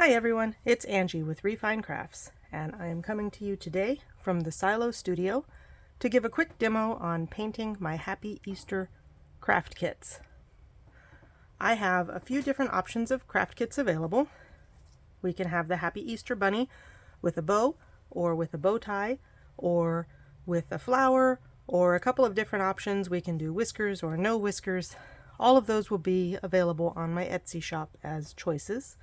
Hi everyone, it's Angie with Refine Crafts, and I am coming to you today from the Silo Studio to give a quick demo on painting my Happy Easter craft kits. I have a few different options of craft kits available. We can have the Happy Easter bunny with a bow, or with a bow tie, or with a flower, or a couple of different options. We can do whiskers or no whiskers. All of those will be available on my Etsy shop as choices.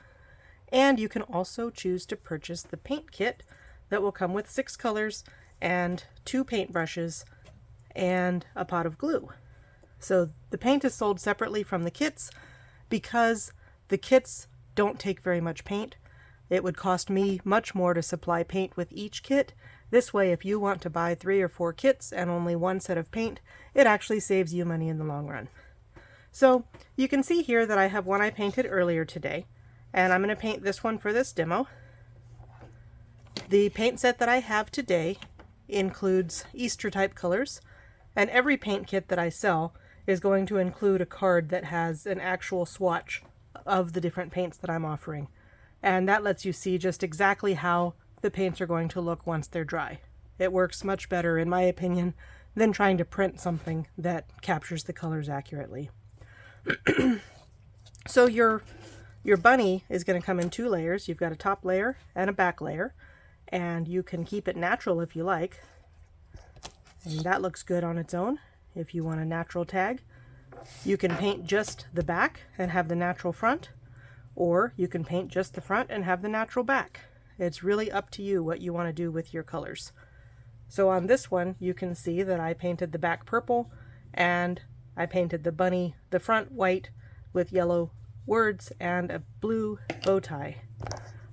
And you can also choose to purchase the paint kit that will come with 6 colors and 2 paintbrushes and a pot of glue. So the paint is sold separately from the kits because the kits don't take very much paint. It would cost me much more to supply paint with each kit. This way, if you want to buy 3 or 4 kits and only 1 set of paint, it actually saves you money in the long run. So you can see here that I have one I painted earlier today. And I'm going to paint this one for this demo. The paint set that I have today includes Easter type colors, and every paint kit that I sell is going to include a card that has an actual swatch of the different paints that I'm offering. And that lets you see just exactly how the paints are going to look once they're dry. It works much better, in my opinion, than trying to print something that captures the colors accurately. So your bunny is going to come in 2 layers. You've got a top layer and a back layer, and you can keep it natural if you like. And that looks good on its own. If you want a natural tag, you can paint just the back and have the natural front, or you can paint just the front and have the natural back. It's really up to you what you want to do with your colors. So on this one, you can see that I painted the back purple, and I painted the bunny, the front white with yellow words and a blue bow tie.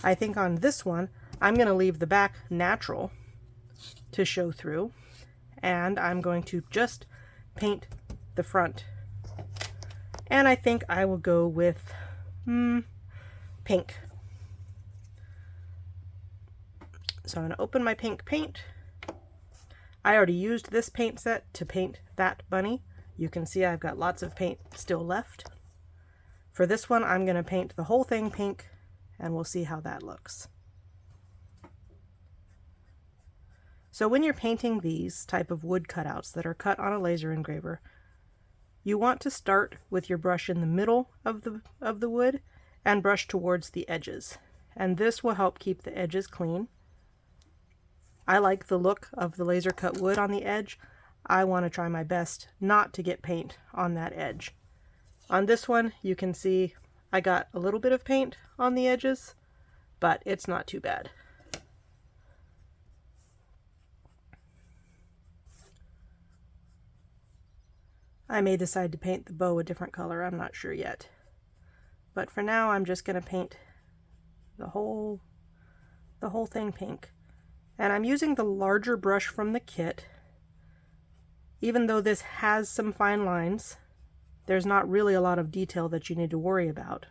I think on this one I'm going to leave the back natural to show through, and I'm going to just paint the front. And I think I will go with pink. So I'm going to open my pink paint. I already used this paint set to paint that bunny. You can see I've got lots of paint still left. For this one, I'm going to paint the whole thing pink, and we'll see how that looks. So when you're painting these type of wood cutouts that are cut on a laser engraver, you want to start with your brush in the middle of the wood and brush towards the edges. And this will help keep the edges clean. I like the look of the laser cut wood on the edge. I want to try my best not to get paint on that edge. On this one, you can see I got a little bit of paint on the edges, but it's not too bad. I may decide to paint the bow a different color, I'm not sure yet. But for now, I'm just going to paint the whole thing pink. And I'm using the larger brush from the kit. Even though this has some fine lines, there's not really a lot of detail that you need to worry about.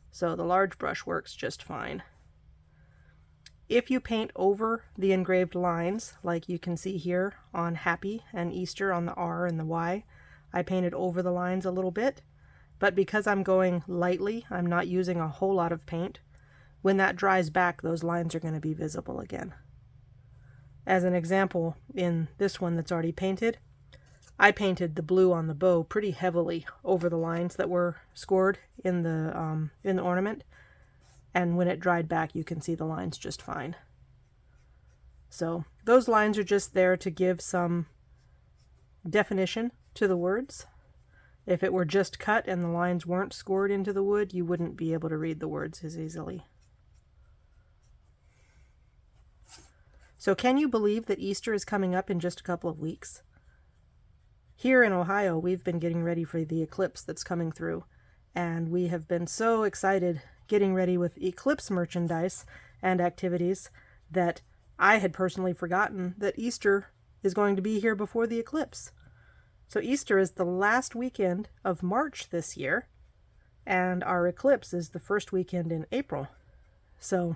So the large brush works just fine. If you paint over the engraved lines, like you can see here on Happy and Easter on the R and the Y, I painted over the lines a little bit. But because I'm going lightly, I'm not using a whole lot of paint. When that dries back, those lines are going to be visible again. As an example, in this one that's already painted, I painted the blue on the bow pretty heavily over the lines that were scored in the ornament, and when it dried back you can see the lines just fine. So those lines are just there to give some definition to the words. If it were just cut and the lines weren't scored into the wood, you wouldn't be able to read the words as easily. So can you believe that Easter is coming up in just a couple of weeks? Here in Ohio, we've been getting ready for the eclipse that's coming through, and we have been so excited getting ready with eclipse merchandise and activities that I had personally forgotten that Easter is going to be here before the eclipse. So Easter is the last weekend of March this year, and our eclipse is the first weekend in April. So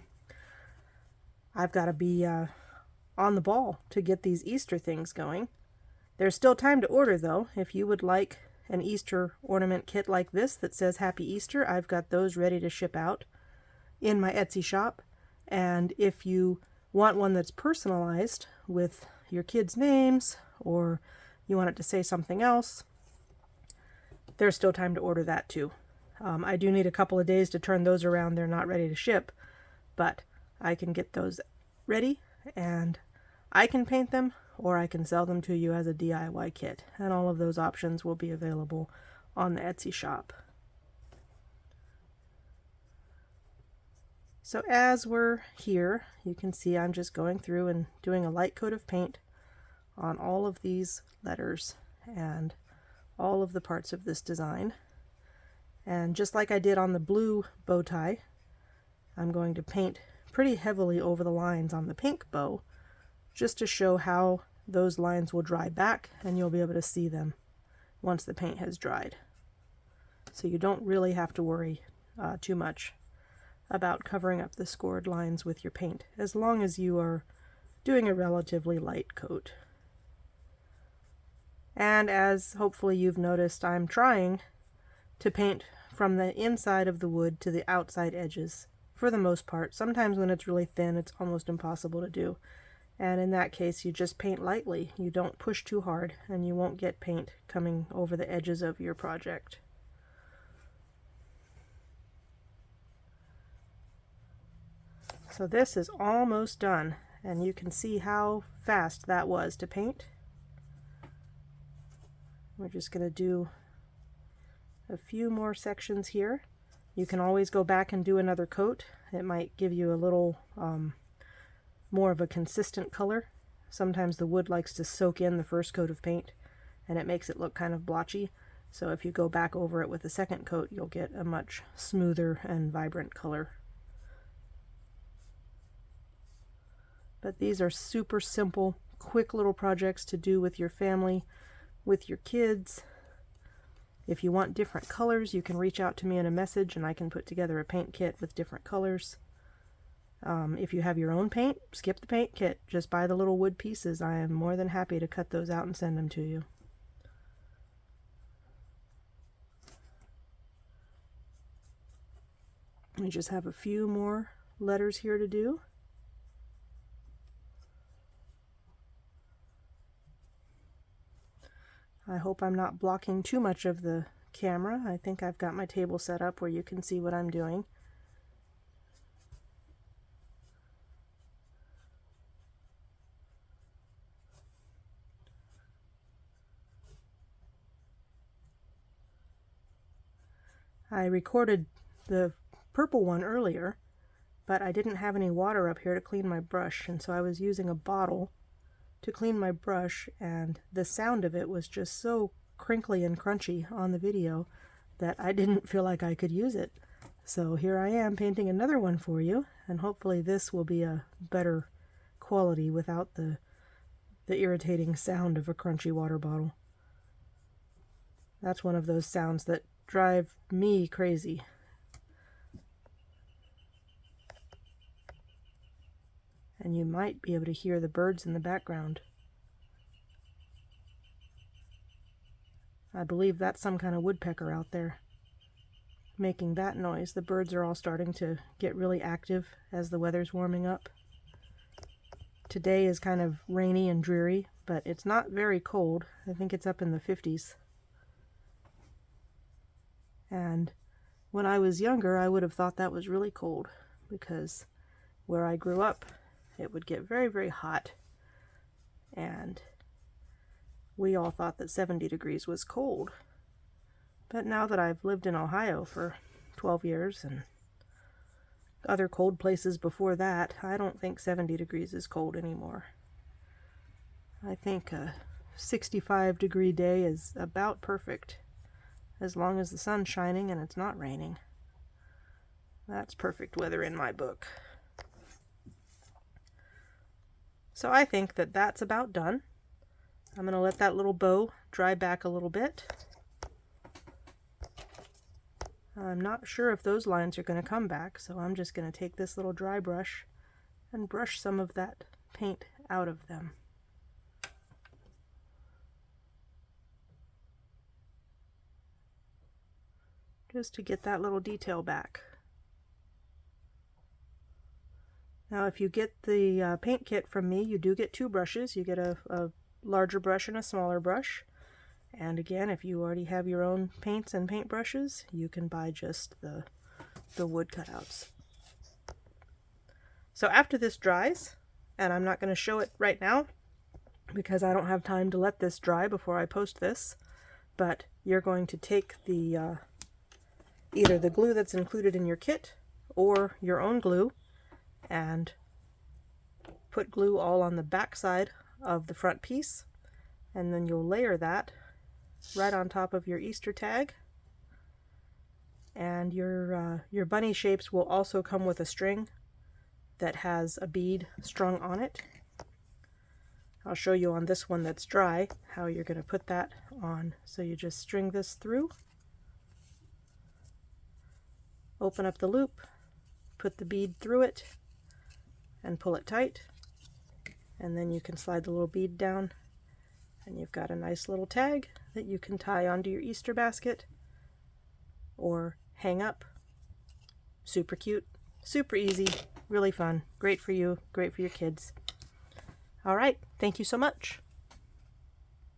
I've got to be on the ball to get these Easter things going. There's still time to order, though. If you would like an Easter ornament kit like this that says Happy Easter, I've got those ready to ship out. in my Etsy shop. And if you want one that's personalized with your kids' names, or you want it to say something else, there's still time to order that too. I do need a couple of days to turn those around. They're not ready to ship, but I can get those ready and I can paint them, or I can sell them to you as a DIY kit. And all of those options will be available on the Etsy shop. So as we're here, you can see I'm just going through and doing a light coat of paint on all of these letters and all of the parts of this design. And just like I did on the blue bow tie, I'm going to paint pretty heavily over the lines on the pink bow, just to show how those lines will dry back, and you'll be able to see them once the paint has dried. So you don't really have to worry too much about covering up the scored lines with your paint, as long as you are doing a relatively light coat. And as hopefully you've noticed, I'm trying to paint from the inside of the wood to the outside edges for the most part. Sometimes when it's really thin, it's almost impossible to do. And in that case, you just paint lightly. You don't push too hard, and you won't get paint coming over the edges of your project. So this is almost done, and you can see how fast that was to paint. We're just going to do a few more sections here. You can always go back and do another coat. It might give you a little more of a consistent color. Sometimes the wood likes to soak in the first coat of paint, and it makes it look kind of blotchy. So if you go back over it with a second coat, you'll get a much smoother and vibrant color. But these are super simple, quick little projects to do with your family, with your kids. If you want different colors, you can reach out to me in a message and I can put together a paint kit with different colors. If you have your own paint, skip the paint kit. Just buy the little wood pieces. I am more than happy to cut those out and send them to you. We just have a few more letters here to do. I hope I'm not blocking too much of the camera. I think I've got my table set up where you can see what I'm doing. I recorded the purple one earlier, but I didn't have any water up here to clean my brush, and so I was using a bottle to clean my brush, and the sound of it was just so crinkly and crunchy on the video that I didn't feel like I could use it. So here I am painting another one for you, and hopefully this will be a better quality without the irritating sound of a crunchy water bottle. That's one of those sounds that drive me crazy. And you might be able to hear the birds in the background. I believe that's some kind of woodpecker out there making that noise. The birds are all starting to get really active as the weather's warming up. Today is kind of rainy and dreary, but it's not very cold. I think it's up in the 50s. And when I was younger, I would have thought that was really cold, because where I grew up, it would get very, very hot, and we all thought that 70 degrees was cold. But now that I've lived in Ohio for 12 years and other cold places before that, I don't think 70 degrees is cold anymore. I think a 65-degree day is about perfect, as long as the sun's shining and it's not raining. That's perfect weather in my book. So I think that that's about done. I'm going to let that little bow dry back a little bit. I'm not sure if those lines are going to come back, so I'm just going to take this little dry brush and brush some of that paint out of them. Just to get that little detail back. Now if you get the paint kit from me, you do get two brushes. You get a larger brush and a smaller brush. And again, if you already have your own paints and paintbrushes, you can buy just the wood cutouts. So after this dries, and I'm not going to show it right now because I don't have time to let this dry before I post this, but you're going to take the either the glue that's included in your kit or your own glue and put glue all on the back side of the front piece, and then you'll layer that right on top of your Easter tag. And your bunny shapes will also come with a string that has a bead strung on it. I'll show you on this one that's dry how you're going to put that on. So you just string this through, open up the loop, put the bead through it, and pull it tight. And then you can slide the little bead down, and you've got a nice little tag that you can tie onto your Easter basket or hang up. Super cute, super easy, really fun, great for you, great for your kids. All right, thank you so much.